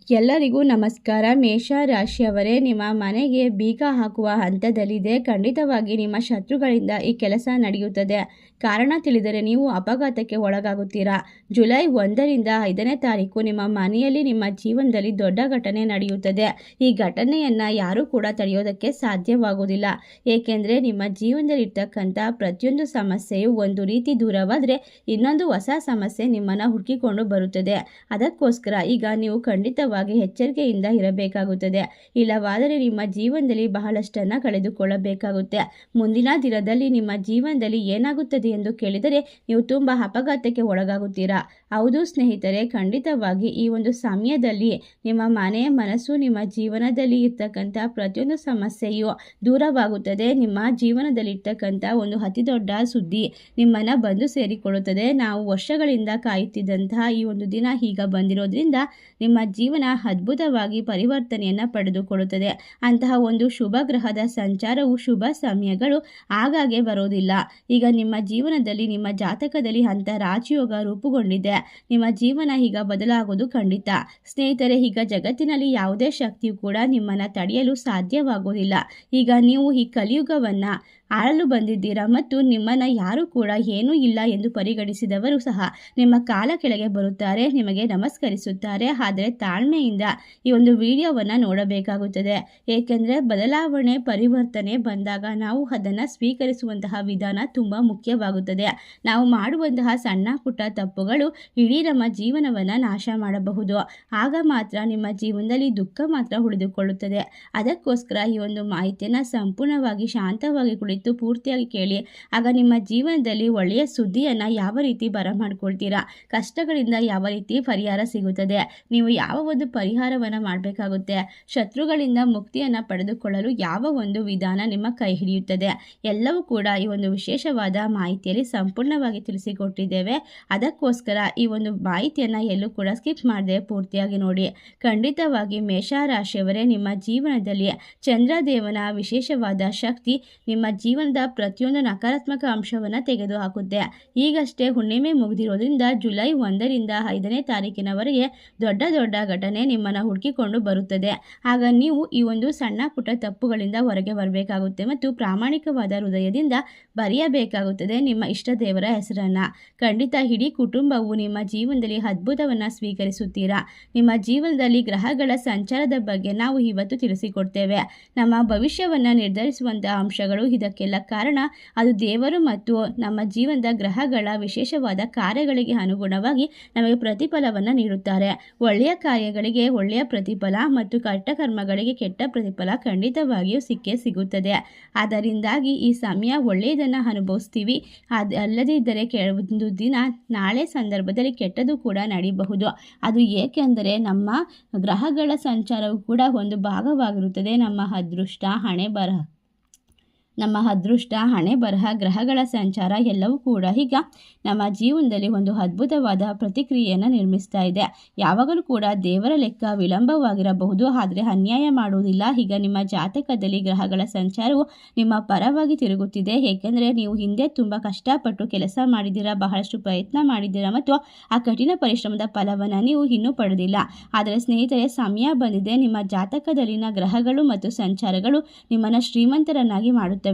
ಎಲ್ಲರಿಗೂ ನಮಸ್ಕಾರ. ಮೇಷ ರಾಶಿಯವರೇ, ನಿಮ್ಮ ಮನೆಗೆ ಬೀಗ ಹಾಕುವ ಹಂತದಲ್ಲಿದೆ. ಖಂಡಿತವಾಗಿ ನಿಮ್ಮ ಶತ್ರುಗಳಿಂದ ಈ ಕೆಲಸ ನಡೆಯುತ್ತದೆ. ಕಾರಣ ತಿಳಿದರೆ ನೀವು ಅಪಘಾತಕ್ಕೆ ಒಳಗಾಗುತ್ತೀರಾ. ಜುಲೈ 1ರಿಂದ 5ನೇ ತಾರೀಕು ನಿಮ್ಮ ಮನೆಯಲ್ಲಿ ನಿಮ್ಮ ಜೀವನದಲ್ಲಿ ದೊಡ್ಡ ಘಟನೆ ನಡೆಯುತ್ತದೆ. ಈ ಘಟನೆಯನ್ನು ಯಾರೂ ಕೂಡ ತಡೆಯೋದಕ್ಕೆ ಸಾಧ್ಯವಾಗುವುದಿಲ್ಲ. ಏಕೆಂದರೆ ನಿಮ್ಮ ಜೀವನದಲ್ಲಿರ್ತಕ್ಕಂಥ ಪ್ರತಿಯೊಂದು ಸಮಸ್ಯೆಯು ಒಂದು ರೀತಿ ದೂರವಾದರೆ ಇನ್ನೊಂದು ಹೊಸ ಸಮಸ್ಯೆ ನಿಮ್ಮನ್ನು ಹುಡುಕಿಕೊಂಡು ಬರುತ್ತದೆ. ಅದಕ್ಕೋಸ್ಕರ ಈಗ ನೀವು ಖಂಡಿತವಾಗಿ ಎಚ್ಚರಿಕೆಯಿಂದ ಇರಬೇಕಾಗುತ್ತದೆ. ಇಲ್ಲವಾದರೆ ನಿಮ್ಮ ಜೀವನದಲ್ಲಿ ಬಹಳಷ್ಟನ್ನು ಕಳೆದುಕೊಳ್ಳಬೇಕಾಗುತ್ತೆ. ಮುಂದಿನ ದಿನದಲ್ಲಿ ನಿಮ್ಮ ಜೀವನದಲ್ಲಿ ಏನಾಗುತ್ತದೆ ಎಂದು ಕೇಳಿದರೆ ನೀವು ತುಂಬ ಅಪಘಾತಕ್ಕೆ ಒಳಗಾಗುತ್ತೀರಾ. ಹೌದು ಸ್ನೇಹಿತರೆ, ಖಂಡಿತವಾಗಿ ಈ ಒಂದು ಸಮಯದಲ್ಲಿ ನಿಮ್ಮ ಮನೆಯ ಮನಸ್ಸು ನಿಮ್ಮ ಜೀವನದಲ್ಲಿ ಇರ್ತಕ್ಕಂಥ ಪ್ರತಿಯೊಂದು ಸಮಸ್ಯೆಯು ದೂರವಾಗುತ್ತದೆ. ನಿಮ್ಮ ಜೀವನದಲ್ಲಿ ಇರ್ತಕ್ಕಂಥ ಒಂದು ಅತಿ ದೊಡ್ಡ ಸುದ್ದಿ ನಿಮ್ಮನ್ನು ಬಂದು ಸೇರಿಕೊಳ್ಳುತ್ತದೆ. ನಾವು ವರ್ಷಗಳಿಂದ ಕಾಯುತ್ತಿದ್ದಂತಹ ಈ ಒಂದು ದಿನ ಈಗ ಬಂದಿರೋದ್ರಿಂದ ನಿಮ್ಮ ಜೀವನ ಅದ್ಭುತವಾಗಿ ಪರಿವರ್ತನೆಯನ್ನು ಪಡೆದುಕೊಳ್ಳುತ್ತದೆ. ಅಂತಹ ಒಂದು ಶುಭ ಗ್ರಹದ ಸಂಚಾರವು ಶುಭ ಸಮಯಗಳು ಆಗಾಗ್ಗೆ ಬರೋದಿಲ್ಲ. ಈಗ ನಿಮ್ಮ ಜೀವನದಲ್ಲಿ ನಿಮ್ಮ ಜಾತಕದಲ್ಲಿ ಅಂತ ರಾಜಯೋಗ ರೂಪುಗೊಂಡಿದೆ. ನಿಮ್ಮ ಜೀವನ ಈಗ ಬದಲಾಗೋದು ಖಂಡಿತ. ಸ್ನೇಹಿತರೆ, ಈಗ ಜಗತ್ತಿನಲ್ಲಿ ಯಾವುದೇ ಶಕ್ತಿಯು ಕೂಡ ನಿಮ್ಮನ್ನು ತಡೆಯಲು ಸಾಧ್ಯವಾಗೋದಿಲ್ಲ. ಈಗ ನೀವು ಈ ಕಲಿಯುಗವನ್ನು ಆಳಲು ಬಂದಿದ್ದೀರಾ ಮತ್ತು ನಿಮ್ಮನ್ನು ಯಾರೂ ಕೂಡ ಏನೂ ಇಲ್ಲ ಎಂದು ಪರಿಗಣಿಸಿದವರು ಸಹ ನಿಮ್ಮ ಕಾಲ ಕೆಳಗೆ ಬರುತ್ತಾರೆ, ನಿಮಗೆ ನಮಸ್ಕರಿಸುತ್ತಾರೆ. ಆದರೆ ತಾಳ್ಮೆಯಿಂದ ಈ ಒಂದು ವಿಡಿಯೋವನ್ನು ನೋಡಬೇಕಾಗುತ್ತದೆ. ಏಕೆಂದರೆ ಬದಲಾವಣೆ ಪರಿವರ್ತನೆ ಬಂದಾಗ ನಾವು ಅದನ್ನು ಸ್ವೀಕರಿಸುವಂತಹ ವಿಧಾನ ತುಂಬ ಮುಖ್ಯವಾಗುತ್ತದೆ. ನಾವು ಮಾಡುವಂತಹ ಸಣ್ಣ ಪುಟ್ಟ ತಪ್ಪುಗಳು ಇಡೀ ನಮ್ಮ ಜೀವನವನ್ನು ನಾಶ ಮಾಡಬಹುದು. ಆಗ ಮಾತ್ರ ನಿಮ್ಮ ಜೀವನದಲ್ಲಿ ದುಃಖ ಮಾತ್ರ ಉಳಿದುಕೊಳ್ಳುತ್ತದೆ. ಅದಕ್ಕೋಸ್ಕರ ಈ ಒಂದು ಮಾಹಿತಿಯನ್ನು ಸಂಪೂರ್ಣವಾಗಿ ಶಾಂತವಾಗಿ ಕುಳಿತು ಪೂರ್ತಿಯಾಗಿ ಕೇಳಿ. ಆಗ ನಿಮ್ಮ ಜೀವನದಲ್ಲಿ ಒಳ್ಳೆಯ ಸುದ್ದಿಯನ್ನು ಯಾವ ರೀತಿ ಬರಮಾಡ್ಕೊಳ್ತೀರಾ, ಕಷ್ಟಗಳಿಂದ ಯಾವ ರೀತಿ ಪರಿಹಾರ ಸಿಗುತ್ತದೆ, ನೀವು ಯಾವ ಒಂದು ಪರಿಹಾರವನ್ನು ಮಾಡಬೇಕಾಗುತ್ತೆ, ಶತ್ರುಗಳಿಂದ ಮುಕ್ತಿಯನ್ನು ಪಡೆದುಕೊಳ್ಳಲು ಯಾವ ಒಂದು ವಿಧಾನ ನಿಮ್ಮ ಕೈ ಹಿಡಿಯುತ್ತದೆ, ಎಲ್ಲವೂ ಕೂಡ ಈ ಒಂದು ವಿಶೇಷವಾದ ಮಾಹಿತಿಯಲ್ಲಿ ಸಂಪೂರ್ಣವಾಗಿ ತಿಳಿಸಿಕೊಟ್ಟಿದ್ದೇವೆ. ಅದಕ್ಕೋಸ್ಕರ ಈ ಒಂದು ಮಾಹಿತಿಯನ್ನು ಎಲ್ಲೂ ಕೂಡ ಸ್ಕಿಪ್ ಮಾಡದೆ ಪೂರ್ತಿಯಾಗಿ ನೋಡಿ. ಖಂಡಿತವಾಗಿ ಮೇಷರಾಶಿಯವರೇ, ನಿಮ್ಮ ಜೀವನದಲ್ಲಿ ಚಂದ್ರದೇವನ ವಿಶೇಷವಾದ ಶಕ್ತಿ ನಿಮ್ಮ ಜೀವನದ ಪ್ರತಿಯೊಂದು ನಕಾರಾತ್ಮಕ ಅಂಶವನ್ನು ತೆಗೆದುಹಾಕುತ್ತೆ. ಈಗಷ್ಟೇ ಹುಣ್ಣಿಮೆ ಮುಗಿದಿರೋದ್ರಿಂದ ಜುಲೈ 1ರಿಂದ 5ನೇ ತಾರೀಕಿನವರೆಗೆ ದೊಡ್ಡ ದೊಡ್ಡ ಘಟನೆ ನಿಮ್ಮನ್ನು ಹುಡುಕಿಕೊಂಡು ಬರುತ್ತದೆ. ಆಗ ನೀವು ಈ ಒಂದು ಸಣ್ಣ ಪುಟ್ಟ ತಪ್ಪುಗಳಿಂದ ಹೊರಗೆ ಬರಬೇಕಾಗುತ್ತೆ ಮತ್ತು ಪ್ರಾಮಾಣಿಕವಾದ ಹೃದಯದಿಂದ ಬರೆಯಬೇಕಾಗುತ್ತದೆ ನಿಮ್ಮ ಇಷ್ಟ ದೇವರ ಹೆಸರನ್ನು. ಖಂಡಿತ ಇಡೀ ಕುಟುಂಬವು ನಿಮ್ಮ ಜೀವನದಲ್ಲಿ ಅದ್ಭುತವನ್ನು ಸ್ವೀಕರಿಸುತ್ತೀರಾ. ನಿಮ್ಮ ಜೀವನದಲ್ಲಿ ಗ್ರಹಗಳ ಸಂಚಾರದ ಬಗ್ಗೆ ನಾವು ಇವತ್ತು ತಿಳಿಸಿಕೊಡ್ತೇವೆ. ನಮ್ಮ ಭವಿಷ್ಯವನ್ನು ನಿರ್ಧರಿಸುವಂತಹ ಅಂಶಗಳು ಇದಕ್ಕೆಲ್ಲ ಕಾರಣ ಅದು ದೇವರು ಮತ್ತು ನಮ್ಮ ಜೀವನದ ಗ್ರಹಗಳ ವಿಶೇಷವಾದ ಕಾರ್ಯಗಳಿಗೆ ಅನುಗುಣವಾಗಿ ನಮಗೆ ಪ್ರತಿಫಲವನ್ನು ನೀಡುತ್ತಾರೆ. ಒಳ್ಳೆಯ ಕಾರ್ಯಗಳಿಗೆ ಒಳ್ಳೆಯ ಪ್ರತಿಫಲ ಮತ್ತು ಕೆಟ್ಟ ಕರ್ಮಗಳಿಗೆ ಕೆಟ್ಟ ಪ್ರತಿಫಲ ಖಂಡಿತವಾಗಿಯೂ ಸಿಕ್ಕೇ ಸಿಗುತ್ತದೆ. ಅದರಿಂದಾಗಿ ಈ ಸಮಯ ಒಳ್ಳೆಯದನ್ನು ಅನುಭವಿಸ್ತೀವಿ. ಅಲ್ಲದಿದ್ದರೆ ಒಂದು ದಿನ ನಾಳೆ ಸಂದರ್ಭದಲ್ಲಿ ಕೆಟ್ಟದ್ದು ಕೂಡ ನಡೀಬಹುದು. ಅದು ಏಕೆಂದರೆ ನಮ್ಮ ಗ್ರಹಗಳ ಸಂಚಾರವು ಕೂಡ ಒಂದು ಭಾಗವಾಗಿರುತ್ತದೆ. ನಮ್ಮ ಅದೃಷ್ಟ ಹಣೆ ಬರಹ ಗ್ರಹಗಳ ಸಂಚಾರ ಎಲ್ಲವೂ ಕೂಡ ಈಗ ನಮ್ಮ ಜೀವನದಲ್ಲಿ ಒಂದು ಅದ್ಭುತವಾದ ಪ್ರತಿಕ್ರಿಯೆಯನ್ನು ನಿರ್ಮಿಸ್ತಾ ಇದೆ. ಯಾವಾಗಲೂ ಕೂಡ ದೇವರ ಲೆಕ್ಕ ವಿಳಂಬವಾಗಿರಬಹುದು, ಆದರೆ ಅನ್ಯಾಯ ಮಾಡುವುದಿಲ್ಲ. ಈಗ ನಿಮ್ಮ ಜಾತಕದಲ್ಲಿ ಗ್ರಹಗಳ ಸಂಚಾರವು ನಿಮ್ಮ ಪರವಾಗಿ ತಿರುಗುತ್ತಿದೆ. ಏಕೆಂದರೆ ನೀವು ಹಿಂದೆ ತುಂಬ ಕಷ್ಟಪಟ್ಟು ಕೆಲಸ ಮಾಡಿದ್ದೀರಾ, ಬಹಳಷ್ಟು ಪ್ರಯತ್ನ ಮಾಡಿದ್ದೀರಾ ಮತ್ತು ಆ ಕಠಿಣ ಪರಿಶ್ರಮದ ಫಲವನ್ನು ನೀವು ಇನ್ನೂ ಪಡೆದಿಲ್ಲ. ಆದರೆ ಸ್ನೇಹಿತರೆ, ಸಮಯ ಬಂದಿದೆ. ನಿಮ್ಮ ಜಾತಕದಲ್ಲಿನ ಗ್ರಹಗಳು ಮತ್ತು ಸಂಚಾರಗಳು ನಿಮ್ಮನ್ನು ಶ್ರೀಮಂತರನ್ನಾಗಿ ಮಾಡುತ್ತವೆ.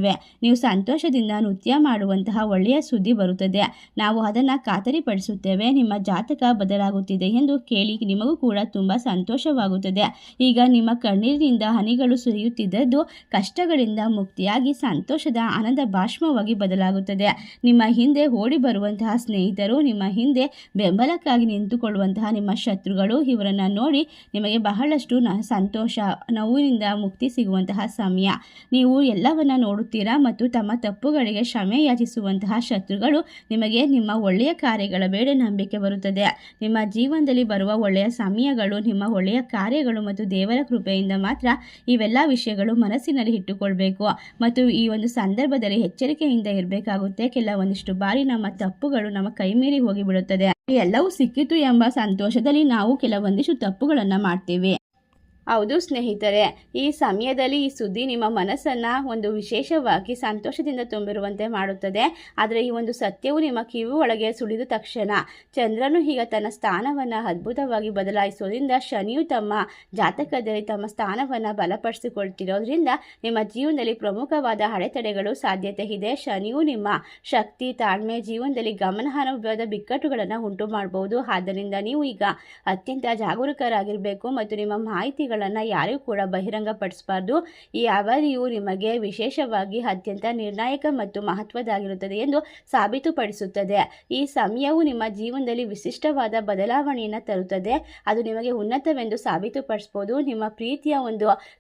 ನೀವು ಸಂತೋಷದಿಂದ ನೃತ್ಯ ಮಾಡುವಂತಹ ಒಳ್ಳೆಯ ಸುದ್ದಿ ಬರುತ್ತದೆ. ನಾವು ಅದನ್ನು ಖಾತರಿಪಡಿಸುತ್ತೇವೆ. ನಿಮ್ಮ ಜಾತಕ ಬದಲಾಗುತ್ತಿದೆ ಎಂದು ಕೇಳಿ ನಿಮಗೂ ಕೂಡ ತುಂಬ ಸಂತೋಷವಾಗುತ್ತದೆ. ಈಗ ನಿಮ್ಮ ಕಣ್ಣೀರಿನಿಂದ ಹನಿಗಳು ಸುರಿಯುತ್ತಿದ್ದದ್ದು ಕಷ್ಟಗಳಿಂದ ಮುಕ್ತಿಯಾಗಿ ಸಂತೋಷದ ಆನಂದ ಭಾಷ್ಮವಾಗಿ ಬದಲಾಗುತ್ತದೆ. ನಿಮ್ಮ ಹಿಂದೆ ಓಡಿ ಬರುವಂತಹ ಸ್ನೇಹಿತರು, ನಿಮ್ಮ ಹಿಂದೆ ಬೆಂಬಲಕ್ಕಾಗಿ ನಿಂತುಕೊಳ್ಳುವಂತಹ ನಿಮ್ಮ ಶತ್ರುಗಳು, ಇವರನ್ನು ನೋಡಿ ನಿಮಗೆ ಬಹಳಷ್ಟು ಸಂತೋಷ, ನೋವಿನಿಂದ ಮುಕ್ತಿ ಸಿಗುವಂತಹ ಸಮಯ. ನೀವು ಎಲ್ಲವನ್ನ ನೋಡುತ್ತೀರಾ ಮತ್ತು ತಮ್ಮ ತಪ್ಪುಗಳಿಗೆ ಕ್ಷಮೆ ಯಾಚಿಸುವಂತಹ ಶತ್ರುಗಳು ನಿಮಗೆ ನಿಮ್ಮ ಒಳ್ಳೆಯ ಕಾರ್ಯಗಳ ಬೇಡ ನಂಬಿಕೆ ಬರುತ್ತದೆ. ನಿಮ್ಮ ಜೀವನದಲ್ಲಿ ಬರುವ ಒಳ್ಳೆಯ ಸಮಯಗಳು, ನಿಮ್ಮ ಒಳ್ಳೆಯ ಕಾರ್ಯಗಳು ಮತ್ತು ದೇವರ ಕೃಪೆಯಿಂದ ಮಾತ್ರ ಇವೆಲ್ಲ ವಿಷಯಗಳು ಮನಸ್ಸಿನಲ್ಲಿ ಇಟ್ಟುಕೊಳ್ಬೇಕು ಮತ್ತು ಈ ಒಂದು ಸಂದರ್ಭದಲ್ಲಿ ಎಚ್ಚರಿಕೆಯಿಂದ ಇರಬೇಕಾಗುತ್ತೆ. ಕೆಲವೊಂದಿಷ್ಟು ಬಾರಿ ನಮ್ಮ ತಪ್ಪುಗಳು ನಮ್ಮ ಕೈ ಮೀರಿ ಹೋಗಿಬಿಡುತ್ತದೆ. ಎಲ್ಲವೂ ಸಿಕ್ಕಿತು ಎಂಬ ಸಂತೋಷದಲ್ಲಿ ನಾವು ಕೆಲವೊಂದಿಷ್ಟು ತಪ್ಪುಗಳನ್ನು ಮಾಡ್ತೀವಿ. ಹೌದು ಸ್ನೇಹಿತರೆ, ಈ ಸಮಯದಲ್ಲಿ ಈ ಸುದ್ದಿ ನಿಮ್ಮ ಮನಸ್ಸನ್ನು ಒಂದು ವಿಶೇಷವಾಗಿ ಸಂತೋಷದಿಂದ ತುಂಬಿರುವಂತೆ ಮಾಡುತ್ತದೆ. ಆದರೆ ಈ ಒಂದು ಸತ್ಯವು ನಿಮ್ಮ ಕಿವಿ ಒಳಗೆ ಸುಳಿದ ತಕ್ಷಣ ಚಂದ್ರನು ಈಗ ತನ್ನ ಸ್ಥಾನವನ್ನು ಅದ್ಭುತವಾಗಿ ಬದಲಾಯಿಸೋದ್ರಿಂದ ಶನಿಯು ತಮ್ಮ ಜಾತಕದಲ್ಲಿ ತಮ್ಮ ಸ್ಥಾನವನ್ನು ಬಲಪಡಿಸಿಕೊಳ್ತಿರೋದ್ರಿಂದ ನಿಮ್ಮ ಜೀವನದಲ್ಲಿ ಪ್ರಮುಖವಾದ ಅಡೆತಡೆಗಳು ಸಾಧ್ಯತೆ ಇದೆ. ಶನಿಯು ನಿಮ್ಮ ಶಕ್ತಿ, ತಾಳ್ಮೆ, ಜೀವನದಲ್ಲಿ ಗಮನಾರ್ಹವಾದ ಬಿಕ್ಕಟ್ಟುಗಳನ್ನು ಉಂಟು ಮಾಡಬಹುದು. ಆದ್ದರಿಂದ ನೀವು ಈಗ ಅತ್ಯಂತ ಜಾಗರೂಕರಾಗಿರಬೇಕು ಮತ್ತು ನಿಮ್ಮ ಮಾಹಿತಿಗಳನ್ನು ಯಾರಿಗೂ ಕೂಡ ಬಹಿರಂಗಪಡಿಸಬಾರ್ದು. ಈ ಅವಧಿಯು ನಿಮಗೆ ವಿಶೇಷವಾಗಿ ಅತ್ಯಂತ ನಿರ್ಣಾಯಕ ಮತ್ತು ಮಹತ್ವದಾಗಿರುತ್ತದೆ ಎಂದು ಸಾಬೀತುಪಡಿಸುತ್ತದೆ. ಈ ಸಮಯವು ನಿಮ್ಮ ಜೀವನದಲ್ಲಿ ವಿಶಿಷ್ಟವಾದ ಬದಲಾವಣೆಯನ್ನು ತರುತ್ತದೆ. ಅದು ನಿಮಗೆ ಉನ್ನತವೆಂದು ಸಾಬೀತುಪಡಿಸಬಹುದು. ನಿಮ್ಮ ಪ್ರೀತಿಯ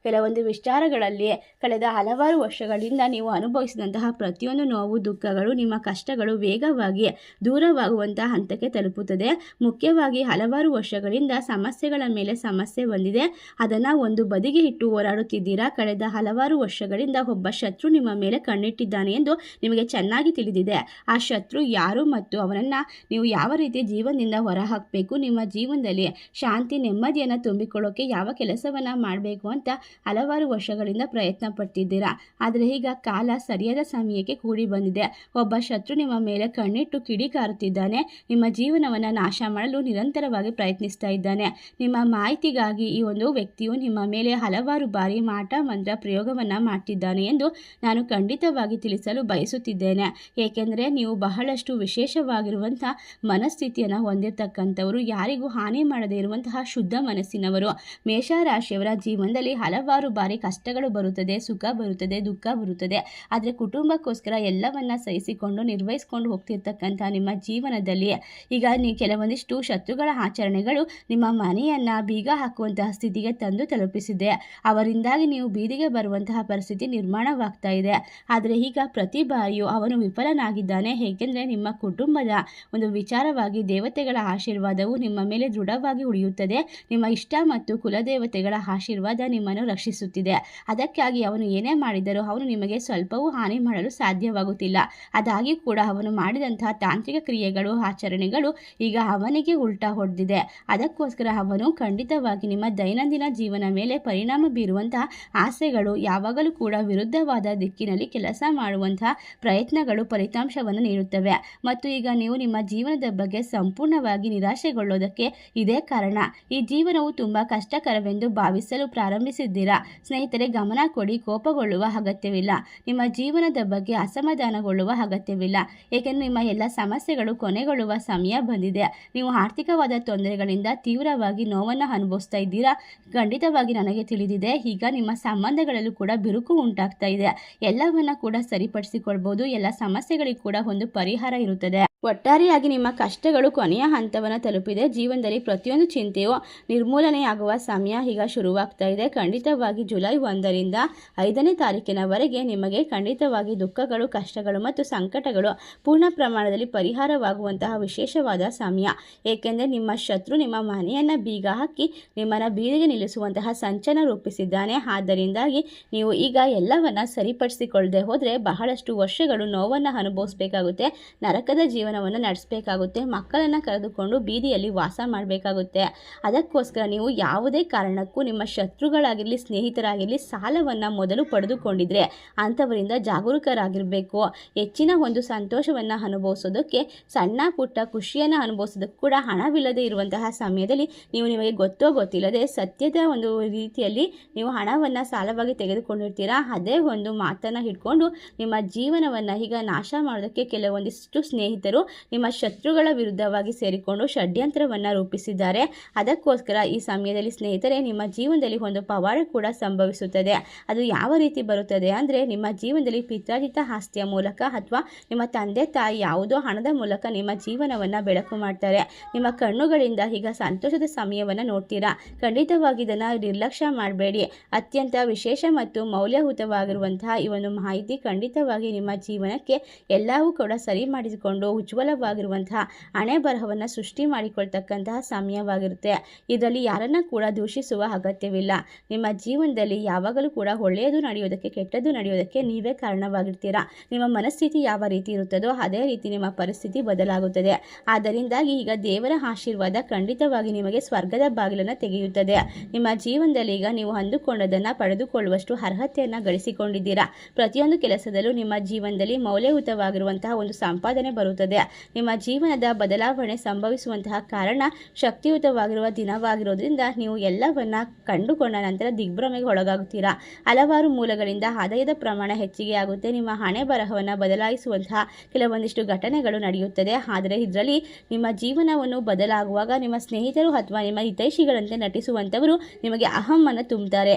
ಕೆಲವೊಂದು ವಿಚಾರಗಳಲ್ಲಿ ಕಳೆದ ಹಲವಾರು ವರ್ಷಗಳಿಂದ ನೀವು ಅನುಭವಿಸಿದಂತಹ ಪ್ರತಿಯೊಂದು ನೋವು, ದುಃಖಗಳು, ನಿಮ್ಮ ಕಷ್ಟಗಳು ವೇಗವಾಗಿ ದೂರವಾಗುವಂತಹ ಹಂತಕ್ಕೆ ತಲುಪುತ್ತದೆ. ಮುಖ್ಯವಾಗಿ ಹಲವಾರು ವರ್ಷಗಳಿಂದ ಸಮಸ್ಯೆಗಳ ಮೇಲೆ ಸಮಸ್ಯೆ ಬಂದಿದೆ. ಅದನ್ನು ಒಂದು ಬದಿಗೆ ಇಟ್ಟು ಹೋರಾಡುತ್ತಿದ್ದೀರಾ. ಕಳೆದ ಹಲವಾರು ವರ್ಷಗಳಿಂದ ಒಬ್ಬ ಶತ್ರು ನಿಮ್ಮ ಮೇಲೆ ಕಣ್ಣಿಟ್ಟಿದ್ದಾನೆ ಎಂದು ನಿಮಗೆ ಚೆನ್ನಾಗಿ ತಿಳಿದಿದೆ. ಆ ಶತ್ರು ಯಾರು ಮತ್ತು ಅವನನ್ನು ನೀವು ಯಾವ ರೀತಿ ಜೀವನದಿಂದ ಹೊರಹಾಕಬೇಕು, ನಿಮ್ಮ ಜೀವನದಲ್ಲಿ ಶಾಂತಿ, ನೆಮ್ಮದಿಯನ್ನು ತುಂಬಿಕೊಳ್ಳೋಕೆ ಯಾವ ಕೆಲಸವನ್ನು ಮಾಡಬೇಕು ಅಂತ ಹಲವಾರು ವರ್ಷಗಳಿಂದ ಪ್ರಯತ್ನ ಪಡ್ತಿದ್ದೀರಾ. ಆದರೆ ಈಗ ಕಾಲ ಸರಿಯಾದ ಸಮಯಕ್ಕೆ ಕೂಡಿ ಬಂದಿದೆ. ಒಬ್ಬ ಶತ್ರು ನಿಮ್ಮ ಮೇಲೆ ಕಣ್ಣಿಟ್ಟು ಕಿಡಿಕಾರುತ್ತಿದ್ದಾನೆ. ನಿಮ್ಮ ಜೀವನವನ್ನು ನಾಶ ಮಾಡಲು ನಿರಂತರವಾಗಿ ಪ್ರಯತ್ನಿಸ್ತಾ ಇದ್ದಾನೆ. ನಿಮ್ಮ ಮಾಹಿತಿಗಾಗಿ ಈ ಒಂದು ವ್ಯಕ್ತಿಯು ನಿಮ್ಮ ಮೇಲೆ ಹಲವಾರು ಬಾರಿ ಮಾಟ ಮಂತ್ರ ಪ್ರಯೋಗವನ್ನು ಮಾಡ್ತಿದ್ದಾನೆ ಎಂದು ನಾನು ಖಂಡಿತವಾಗಿ ತಿಳಿಸಲು ಬಯಸುತ್ತಿದ್ದೇನೆ. ಏಕೆಂದರೆ ನೀವು ಬಹಳಷ್ಟು ವಿಶೇಷವಾಗಿರುವಂಥ ಮನಸ್ಥಿತಿಯನ್ನು ಹೊಂದಿರತಕ್ಕಂಥವರು, ಯಾರಿಗೂ ಹಾನಿ ಮಾಡದೇ ಇರುವಂತಹ ಶುದ್ಧ ಮನಸ್ಸಿನವರು. ಮೇಷರಾಶಿಯವರ ಜೀವನದಲ್ಲಿ ಹಲವಾರು ಬಾರಿ ಕಷ್ಟಗಳು ಬರುತ್ತದೆ, ಸುಖ ಬರುತ್ತದೆ, ದುಃಖ ಬರುತ್ತದೆ. ಆದರೆ ಕುಟುಂಬಕ್ಕೋಸ್ಕರ ಎಲ್ಲವನ್ನ ಸಹಿಸಿಕೊಂಡು ನಿರ್ವಹಿಸಿಕೊಂಡು ಹೋಗ್ತಿರ್ತಕ್ಕಂಥ ನಿಮ್ಮ ಜೀವನದಲ್ಲಿ ಈಗ ಕೆಲವೊಂದಿಷ್ಟು ಶತ್ರುಗಳ ಆಚರಣೆಗಳು ನಿಮ್ಮ ಮನೆಯನ್ನು ಬೀಗ ಹಾಕುವಂತಹ ಸ್ಥಿತಿಗೆ ತಂದು ತಲುಪಿಸಿದೆ. ಅವರಿಂದಾಗಿ ನೀವು ಬೀದಿಗೆ ಬರುವಂತಹ ಪರಿಸ್ಥಿತಿ ನಿರ್ಮಾಣವಾಗ್ತಾ ಇದೆ. ಆದರೆ ಈಗ ಪ್ರತಿ ಬಾರಿಯೂ ಅವನು ವಿಫಲನಾಗಿದ್ದಾನೆ. ಏಕೆಂದರೆ ನಿಮ್ಮ ಕುಟುಂಬದ ಒಂದು ವಿಚಾರವಾಗಿ ದೇವತೆಗಳ ಆಶೀರ್ವಾದವು ನಿಮ್ಮ ಮೇಲೆ ದೃಢವಾಗಿ ಉಳಿಯುತ್ತದೆ. ನಿಮ್ಮ ಇಷ್ಟ ಮತ್ತು ಕುಲದೇವತೆಗಳ ಆಶೀರ್ವಾದ ನಿಮ್ಮನ್ನು ರಕ್ಷಿಸುತ್ತಿದೆ. ಅದಕ್ಕಾಗಿ ಅವನು ಏನೇ ಮಾಡಿದರೂ ಅವನು ನಿಮಗೆ ಸ್ವಲ್ಪವೂ ಹಾನಿ ಮಾಡಲು ಸಾಧ್ಯವಾಗುತ್ತಿಲ್ಲ. ಅದಾಗಿಯೂ ಕೂಡ ಅವನು ಮಾಡಿದಂತಹ ತಾಂತ್ರಿಕ ಕ್ರಿಯೆಗಳು, ಆಚರಣೆಗಳು ಈಗ ಅವನಿಗೆ ಉಲ್ಟಾ ಹೊಡೆದಿದೆ. ಅದಕ್ಕೋಸ್ಕರ ಅವನು ಖಂಡಿತವಾಗಿ ನಿಮ್ಮ ದೈನಂದಿನ ಜೀವನ ಮೇಲೆ ಪರಿಣಾಮ ಬೀರುವಂತಹ ಆಸೆಗಳು ಯಾವಾಗಲೂ ಕೂಡ ವಿರುದ್ಧವಾದ ದಿಕ್ಕಿನಲ್ಲಿ ಕೆಲಸ ಮಾಡುವಂತಹ ಪ್ರಯತ್ನಗಳು ಫಲಿತಾಂಶವನ್ನು ನೀಡುತ್ತವೆ. ಮತ್ತು ಈಗ ನೀವು ನಿಮ್ಮ ಜೀವನದ ಬಗ್ಗೆ ಸಂಪೂರ್ಣವಾಗಿ ನಿರಾಶೆಗೊಳ್ಳೋದಕ್ಕೆ ಇದೇ ಕಾರಣ. ಈ ಜೀವನವು ತುಂಬ ಕಷ್ಟಕರವೆಂದು ಭಾವಿಸಲು ಪ್ರಾರಂಭಿಸಿದ್ದೀರಾ. ಸ್ನೇಹಿತರೆ, ಗಮನ ಕೊಡಿ. ಕೋಪಗೊಳ್ಳುವ ಅಗತ್ಯವಿಲ್ಲ. ನಿಮ್ಮ ಜೀವನದ ಬಗ್ಗೆ ಅಸಮಾಧಾನಗೊಳ್ಳುವ ಅಗತ್ಯವಿಲ್ಲ. ಏಕೆಂದರೆ ನಿಮ್ಮ ಎಲ್ಲ ಸಮಸ್ಯೆಗಳು ಕೊನೆಗೊಳ್ಳುವ ಸಮಯ ಬಂದಿದೆ. ನೀವು ಆರ್ಥಿಕವಾದ ತೊಂದರೆಗಳಿಂದ ತೀವ್ರವಾಗಿ ನೋವನ್ನು ಅನುಭವಿಸ್ತಾ ಇದ್ದೀರಾ. ಖಂಡಿತವಾಗಿ ನನಗೆ ತಿಳಿದಿದೆ. ಈಗ ನಿಮ್ಮ ಸಂಬಂಧಗಳಲ್ಲೂ ಕೂಡ ಬಿರುಕು ಉಂಟಾಗ್ತಾ ಇದೆ. ಎಲ್ಲವನ್ನ ಕೂಡ ಸರಿಪಡಿಸಿಕೊಳ್ಬೋದು. ಎಲ್ಲ ಸಮಸ್ಯೆಗಳಿಗೂ ಕೂಡ ಒಂದು ಪರಿಹಾರ ಇರುತ್ತದೆ. ಒಟ್ಟಾರೆಯಾಗಿ ನಿಮ್ಮ ಕಷ್ಟಗಳು ಕೊನೆಯ ಹಂತವನ್ನು ತಲುಪಿದೆ. ಜೀವನದಲ್ಲಿ ಪ್ರತಿಯೊಂದು ಚಿಂತೆಯು ನಿರ್ಮೂಲನೆಯಾಗುವ ಸಮಯ ಈಗ ಶುರುವಾಗ್ತಾ ಇದೆ. ಖಂಡಿತವಾಗಿ ಜುಲೈ 1ರಿಂದ 5ನೇ ತಾರೀಕಿನವರೆಗೆ ನಿಮಗೆ ಖಂಡಿತವಾಗಿ ದುಃಖಗಳು, ಕಷ್ಟಗಳು ಮತ್ತು ಸಂಕಟಗಳು ಪೂರ್ಣ ಪ್ರಮಾಣದಲ್ಲಿ ಪರಿಹಾರವಾಗುವಂತಹ ವಿಶೇಷವಾದ ಸಮಯ. ಏಕೆಂದರೆ ನಿಮ್ಮ ಶತ್ರು ನಿಮ್ಮ ಮನೆಯನ್ನು ಬೀಗ ಹಾಕಿ ನಿಮ್ಮನ್ನು ಬೀದಿಗೆ ನಿಲ್ಲಿಸುವಂತಹ ಸಂಚನ ರೂಪಿಸಿದ್ದಾನೆ. ಆದ್ದರಿಂದಾಗಿ ನೀವು ಈಗ ಎಲ್ಲವನ್ನ ಸರಿಪಡಿಸಿಕೊಳ್ಳದೆ ಹೋದರೆ ಬಹಳಷ್ಟು ವರ್ಷಗಳು ನೋವನ್ನು ಅನುಭವಿಸಬೇಕಾಗುತ್ತೆ. ನರಕದ ಜೀವನವನ್ನು ನಡೆಸಬೇಕಾಗುತ್ತೆ. ಮಕ್ಕಳನ್ನು ಕರೆದುಕೊಂಡು ಬೀದಿಯಲ್ಲಿ ವಾಸ ಮಾಡಬೇಕಾಗುತ್ತೆ. ಅದಕ್ಕೋಸ್ಕರ ನೀವು ಯಾವುದೇ ಕಾರಣಕ್ಕೂ ನಿಮ್ಮ ಶತ್ರುಗಳಾಗಿರಲಿ, ಸ್ನೇಹಿತರಾಗಿರಲಿ ಸಾಲವನ್ನು ಮೊದಲು ಪಡೆದುಕೊಂಡಿದ್ರೆ ಅಂಥವರಿಂದ ಜಾಗರೂಕರಾಗಿರಬೇಕು. ಹೆಚ್ಚಿನ ಒಂದು ಸಂತೋಷವನ್ನು ಅನುಭವಿಸೋದಕ್ಕೆ, ಸಣ್ಣ ಪುಟ್ಟ ಖುಷಿಯನ್ನು ಅನುಭವಿಸೋದಕ್ಕೆ ಕೂಡ ಹಣವಿಲ್ಲದೆ ಇರುವಂತಹ ಸಮಯದಲ್ಲಿ ನಿಮಗೆ ಗೊತ್ತೋ ಗೊತ್ತಿಲ್ಲದೆ ಸತ್ಯದ ಒಂದು ರೀತಿಯಲ್ಲಿ ನೀವು ಹಣವನ್ನು ಸಾಲವಾಗಿ ತೆಗೆದುಕೊಂಡಿರ್ತೀರಾ. ಅದೇ ಒಂದು ಮಾತನ್ನು ಹಿಡ್ಕೊಂಡು ನಿಮ್ಮ ಜೀವನವನ್ನು ಈಗ ನಾಶ ಮಾಡೋದಕ್ಕೆ ಕೆಲವೊಂದಿಷ್ಟು ಸ್ನೇಹಿತರು ನಿಮ್ಮ ಶತ್ರುಗಳ ವಿರುದ್ಧವಾಗಿ ಸೇರಿಕೊಂಡು ಷಡ್ಯಂತ್ರವನ್ನು ರೂಪಿಸಿದ್ದಾರೆ. ಅದಕ್ಕೋಸ್ಕರ ಈ ಸಮಯದಲ್ಲಿ ಸ್ನೇಹಿತರೆ ನಿಮ್ಮ ಜೀವನದಲ್ಲಿ ಒಂದು ಪವಾಡ ಕೂಡ ಸಂಭವಿಸುತ್ತದೆ. ಅದು ಯಾವ ರೀತಿ ಬರುತ್ತದೆ ಅಂದರೆ, ನಿಮ್ಮ ಜೀವನದಲ್ಲಿ ಪಿತ್ರಾರ್ಜಿತ ಆಸ್ತಿಯ ಮೂಲಕ ಅಥವಾ ನಿಮ್ಮ ತಂದೆ ತಾಯಿ ಯಾವುದೋ ಹಣದ ಮೂಲಕ ನಿಮ್ಮ ಜೀವನವನ್ನು ಬೆಳಕು ಮಾಡ್ತಾರೆ. ನಿಮ್ಮ ಕಣ್ಣುಗಳಿಂದ ಈಗ ಸಂತೋಷದ ಸಮಯವನ್ನು ನೋಡ್ತೀರಾ. ಖಂಡಿತವಾಗಿ ಇದನ್ನು ನಿರ್ಲಕ್ಷ್ಯ ಮಾಡಬೇಡಿ. ಅತ್ಯಂತ ವಿಶೇಷ ಮತ್ತು ಮೌಲ್ಯಯುತವಾಗಿರುವಂತಹ ಈ ಒಂದು ಮಾಹಿತಿ ಖಂಡಿತವಾಗಿ ನಿಮ್ಮ ಜೀವನಕ್ಕೆ ಎಲ್ಲವೂ ಕೂಡ ಸರಿ ಮಾಡಿಸಿಕೊಂಡು ಉಜ್ವಲವಾಗಿರುವಂತಹ ಹಣೆ ಬರಹವನ್ನು ಸೃಷ್ಟಿ ಮಾಡಿಕೊಳ್ತಕ್ಕಂತಹ ಸಮಯವಾಗಿರುತ್ತೆ. ಇದರಲ್ಲಿ ಯಾರನ್ನ ಕೂಡ ದೂಷಿಸುವ ಅಗತ್ಯವಿಲ್ಲ. ನಿಮ್ಮ ಜೀವನದಲ್ಲಿ ಯಾವಾಗಲೂ ಕೂಡ ಒಳ್ಳೆಯದು ನಡೆಯೋದಕ್ಕೆ ಕೆಟ್ಟದ್ದು ನಡೆಯೋದಕ್ಕೆ ನೀವೇ ಕಾರಣವಾಗಿರ್ತೀರಾ. ನಿಮ್ಮ ಮನಸ್ಥಿತಿ ಯಾವ ರೀತಿ ಇರುತ್ತದೋ ಅದೇ ರೀತಿ ನಿಮ್ಮ ಪರಿಸ್ಥಿತಿ ಬದಲಾಗುತ್ತದೆ. ಆದ್ದರಿಂದಾಗಿ ಈಗ ದೇವರ ಆಶೀರ್ವಾದ ಖಂಡಿತವಾಗಿ ನಿಮಗೆ ಸ್ವರ್ಗದ ಬಾಗಿಲನ್ನು ತೆಗೆಯುತ್ತದೆ. ನಿಮ್ಮ ಜೀವನದಲ್ಲಿ ಈಗ ನೀವು ಅಂದುಕೊಂಡದನ್ನು ಪಡೆದುಕೊಳ್ಳುವಷ್ಟು ಅರ್ಹತೆಯನ್ನು ಗಳಿಸಿಕೊಂಡಿದ್ದೀರಾ. ಪ್ರತಿಯೊಂದು ಕೆಲಸದಲ್ಲೂ ನಿಮ್ಮ ಜೀವನದಲ್ಲಿ ಮೌಲ್ಯಯುತವಾಗಿರುವಂತಹ ಒಂದು ಸಂಪಾದನೆ ಬರುತ್ತದೆ. ನಿಮ್ಮ ಜೀವನದ ಬದಲಾವಣೆ ಸಂಭವಿಸುವಂತಹ ಕಾರಣ ಶಕ್ತಿಯುತವಾಗಿರುವ ದಿನವಾಗಿರೋದ್ರಿಂದ ನೀವು ಎಲ್ಲವನ್ನ ಕಂಡುಕೊಂಡ ನಂತರ ದಿಗ್ಭ್ರಮೆಗೆ ಒಳಗಾಗುತ್ತೀರಾ. ಹಲವಾರು ಮೂಲಗಳಿಂದ ಆದಾಯದ ಪ್ರಮಾಣ ಹೆಚ್ಚಿಗೆ ಆಗುತ್ತೆ. ನಿಮ್ಮ ಹಣೆ ಬರಹವನ್ನು ಬದಲಾಯಿಸುವಂತಹ ಕೆಲವೊಂದಿಷ್ಟು ಘಟನೆಗಳು ನಡೆಯುತ್ತದೆ. ಆದರೆ ಇದರಲ್ಲಿ ನಿಮ್ಮ ಜೀವನವನ್ನು ಬದಲಾಗುವಾಗ ನಿಮ್ಮ ಸ್ನೇಹಿತರು ಅಥವಾ ನಿಮ್ಮ ಹಿತೈಷಿಗಳಂತೆ ನಟಿಸುವಂಥವರು ನಿಮಗೆ ಅಹಮ್ಮನ್ನು ತುಂಬುತ್ತಾರೆ,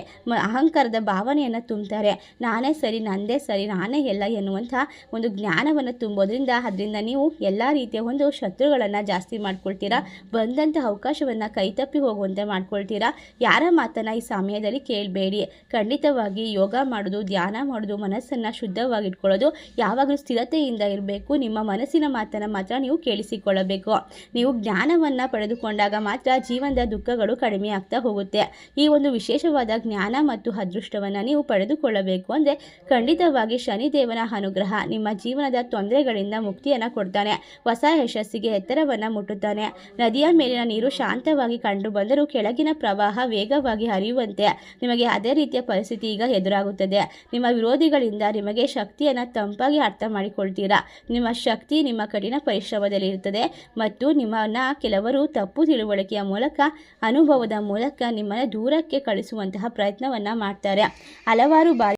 ಅಹಂಕಾರದ ಭಾವನೆಯನ್ನು ತುಂಬುತ್ತಾರೆ. ನಾನೇ ಸರಿ, ನಂದೇ ಸರಿ, ನಾನೇ ಎಲ್ಲ ಎನ್ನುವಂಥ ಒಂದು ಜ್ಞಾನವನ್ನು ತುಂಬೋದ್ರಿಂದ ಅದರಿಂದ ನೀವು ಎಲ್ಲ ರೀತಿಯ ಒಂದು ಶತ್ರುಗಳನ್ನು ಜಾಸ್ತಿ ಮಾಡ್ಕೊಳ್ತೀರಾ. ಬಂದಂಥ ಅವಕಾಶವನ್ನು ಕೈತಪ್ಪಿ ಹೋಗುವಂತೆ ಮಾಡ್ಕೊಳ್ತೀರಾ. ಯಾರ ಮಾತನ್ನು ಈ ಸಮಯದಲ್ಲಿ ಕೇಳಬೇಡಿ. ಖಂಡಿತವಾಗಿ ಯೋಗ ಮಾಡೋದು, ಧ್ಯಾನ ಮಾಡೋದು, ಮನಸ್ಸನ್ನು ಶುದ್ಧವಾಗಿಟ್ಕೊಳ್ಳೋದು, ಯಾವಾಗಲೂ ಸ್ಥಿರತೆಯಿಂದ ಇರಬೇಕು. ನಿಮ್ಮ ಮನಸ್ಸಿನ ಮಾತನ್ನು ಮಾತ್ರ ನೀವು ಕೇಳಿಸಿಕೊಳ್ಳಬೇಕು. ನೀವು ಜ್ಞಾನವನ್ನು ಪಡೆದುಕೊಂಡಾಗ ಮಾತ್ರ ಜೀವನದ ದುಃಖಗಳು ಕಡಿಮೆ ಆಗ್ತಾ ಹೋಗುತ್ತೆ. ಈ ಒಂದು ವಿಶೇಷವಾದ ಜ್ಞಾನ ಮತ್ತು ಅದೃಷ್ಟವನ್ನು ನೀವು ಪಡೆದುಕೊಳ್ಳಬೇಕು ಅಂದರೆ ಖಂಡಿತವಾಗಿ ಶನಿದೇವನ ಅನುಗ್ರಹ ನಿಮ್ಮ ಜೀವನದ ತೊಂದರೆಗಳಿಂದ ಮುಕ್ತಿಯನ್ನು ಕೊಡ್ತಾನೆ. ಹೊಸ ಯಶಸ್ಸಿಗೆ ಎತ್ತರವನ್ನು ಮುಟ್ಟುತ್ತಾನೆ. ನದಿಯ ಮೇಲಿನ ನೀರು ಶಾಂತವಾಗಿ ಕಂಡು ಬಂದರೂ ಕೆಳಗಿನ ಪ್ರವಾಹ ವೇಗವಾಗಿ ಹರಿಯುವಂತೆ ನಿಮಗೆ ಅದೇ ರೀತಿಯ ಪರಿಸ್ಥಿತಿ ಈಗ ಎದುರಾಗುತ್ತದೆ. ನಿಮ್ಮ ವಿರೋಧಿಗಳಿಂದ ನಿಮಗೆ ಶಕ್ತಿಯನ್ನು ತಂಪಾಗಿ ಅರ್ಥ ಮಾಡಿಕೊಳ್ತೀರಾ. ನಿಮ್ಮ ಶಕ್ತಿ ನಿಮ್ಮ ಕಠಿಣ ಪರಿಶ್ರಮದಲ್ಲಿ ಇರುತ್ತದೆ ಮತ್ತು ನಿಮ್ಮನ್ನು ಕೆಲವರು ತಪ್ಪು ತಿಳುವಳಿಕೆಯ ಮೂಲಕ, ಅನುಭವದ ಮೂಲಕ ನಿಮ್ಮನ್ನು ದೂರಕ್ಕೆ ಕಳಿಸುವಂತಹ ಪ್ರಯತ್ನವನ್ನು ಮಾಡ್ತಾರೆ. ಹಲವಾರು ಬಾರಿ